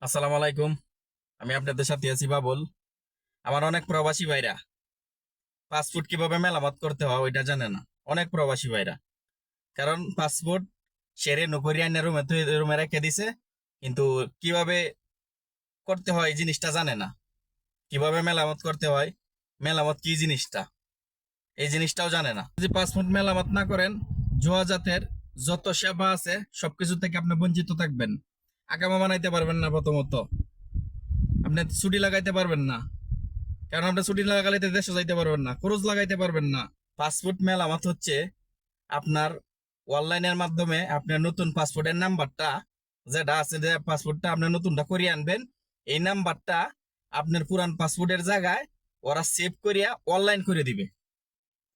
আসসালামু আলাইকুম। আমি আপনাদের সাথে আছি বাবুল। আমার অনেক প্রবাসী ভাইরা পাসপোর্ট কিভাবে মেরামত করতে হয় ওইটা জানে না। অনেক প্রবাসী ভাইরা, কারণ পাসপোর্ট সেরে নকরি আইনের রুমে রেখে দিছে, কিন্তু কিভাবে করতে হয় এই জিনিসটা জানে না। কিভাবে মেরামত করতে হয়, মেরামত কি জিনিসটা, এই জিনিসটাও জানে না। যদি পাসপোর্ট মেরামত না করেন, জুয়া জাতের যত সেবা আছে সবকিছু থেকে আপনি বঞ্চিত থাকবেন। আকামা বানাইতে পারবেন না, প্রথমত আপনি ছুটি লাগাইতে পারবেন না, কারণ আপনি ছুটি লাগালে তো দেশে যাইতে পারবেন না, খরচ লাগাইতে পারবেন না। পাসপোর্ট মেরামত হচ্ছে আপনার অনলাইনের মাধ্যমে আপনার নতুন পাসপোর্টের নাম্বারটা যেটা আছে, যে পাসপোর্টটা আপনার নতুনটা করিয়ে আনবেন, এই নাম্বারটা আপনার পুরান পাসপোর্টের জায়গায় ওরা সেভ করিয়া অনলাইন করে দিবে।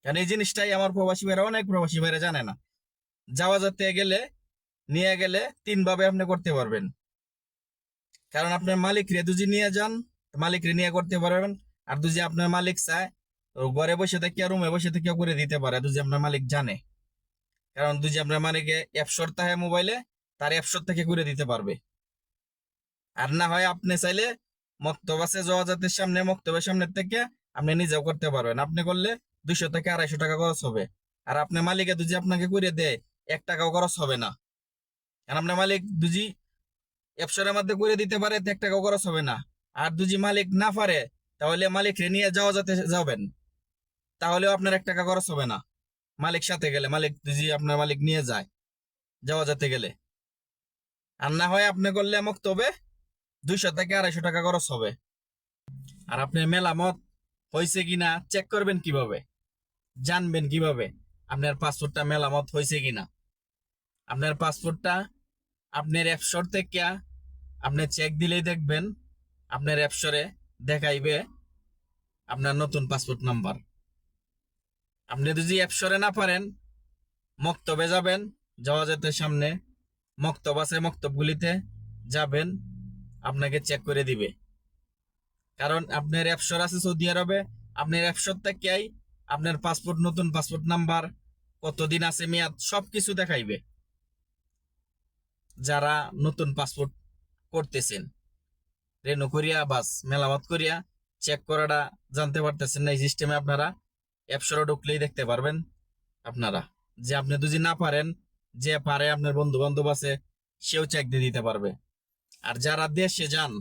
কারণ এই জিনিসটাই আমার প্রবাসী ভাইরা, অনেক প্রবাসী ভাইরা জানে না। যাওয়া যেতে গেলে, নিয়ে গেলে তিনভাবে আপনি করতে পারবেন। কারণ আপনার মালিক রে যদি নিয়ে যান, মালিক রে নিয়ে করতে পারবেন। আর যদি আপনার মালিক চায়, তো ঘরে বসে থেকে রুমে বসে থেকে করে দিতে পারে, যদি আপনার মালিক জানে। কারণ যদি আপনার মালিকে অ্যাপসর থাকে মোবাইলে, তার অ্যাপসর থেকে করে দিতে পারবে। আর না হয় আপনি চাইলে মক্তব আছে জওয়াজাতের সামনে, মক্তবের সামনের থেকে আপনি নিজেও করতে পারবেন। আপনি করলে 200 থেকে 250 টাকা খরচ হবে। আর আপনার মালিকে যদি আপনাকে করে দেয়, 1 টাকাও খরচ হবে না। কারণ আপনার মালিক যদি অ্যাপসরের মধ্যে করে দিতে পারে, তো 1 টাকাও খরচ হবে না। আর যদি মালিক না পারে, তাহলে মালিক রে নিয়ে যাওয়া যাতে যাবেন, তাহলেও আপনার 1 টাকা খরচ হবে না। মালিক সাথে গেলে, মালিক যদি আপনার মালিক নিয়ে যায় যাওয়া যেতে গেলে। আর না হয় আপনি করলে মক্তবে 200 থেকে 250 টাকা খরচ হবে। আর আপনি মেলামত হয়েছে কিনা চেক করবেন কিভাবে, জানবেন কিভাবে আপনার পাসপোর্টটা মেলামত হয়েছে কিনা? আপনার পাসপোর্টটা আপনার অ্যাপসর থেকে আপনি চেক দিলেই দেখবেন, আপনার অ্যাপসরে দেখাইবে আপনার নতুন পাসপোর্ট নাম্বার। আপনি যদি অ্যাপসরে না পারেন, মক্তবে যাবেন, জাওয়াজাতের সামনে মক্তব আছে, মক্তবগুলিতে যাবেন, আপনাকে চেক করে দিবে। কারণ আপনার অ্যাপসর আছে সৌদি আরবে, আপনার অ্যাপসর থেকেই আপনার পাসপোর্ট, নতুন পাসপোর্ট নাম্বার, কতদিন আছে মেয়াদ, সবকিছু দেখাইবে। যারা নতুন পাসপোর্ট করতেছেন, রেনু করিয়া বাস মেলামত করিয়া চেক করাটা জানতে পারতেছেন না, এই সিস্টেমে আপনারা অ্যাপসরে ঢুকলেই দেখতে পারবেন আপনারা। যে আপনি যদি না পারেন, যে পারে আপনার বন্ধু বান্ধব আছে, সেও চেক দিয়ে দিতে পারবে। আর যারা দেশে যান,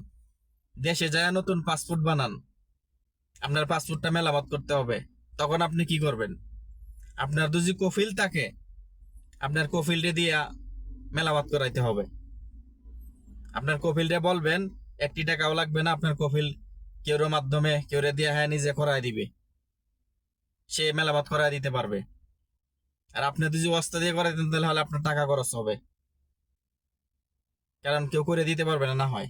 দেশে যায় নতুন পাসপোর্ট বানান, আপনার পাসপোর্টটা মেরামত করতে হবে, তখন আপনি কি করবেন? আপনার যদি কফিল থাকে, আপনার কফিলরে দিয়া মেরামত করাইতে হবে। আপনার কফিলরে বলবেন 1 টাকাও লাগবে না, আপনার কফিল কেউর মাধ্যমে, কেউরে দিয়া হ্যাঁ নিজে করাই দিবে, সে মেরামত করাই দিতে পারবে। আর আপনি যদি ওয়াস্তা দিয়ে করাই দেন, তাহলে আপনার টাকা খরচ হবে, কারণ কেউ করে দিতে পারবে না, না হয়।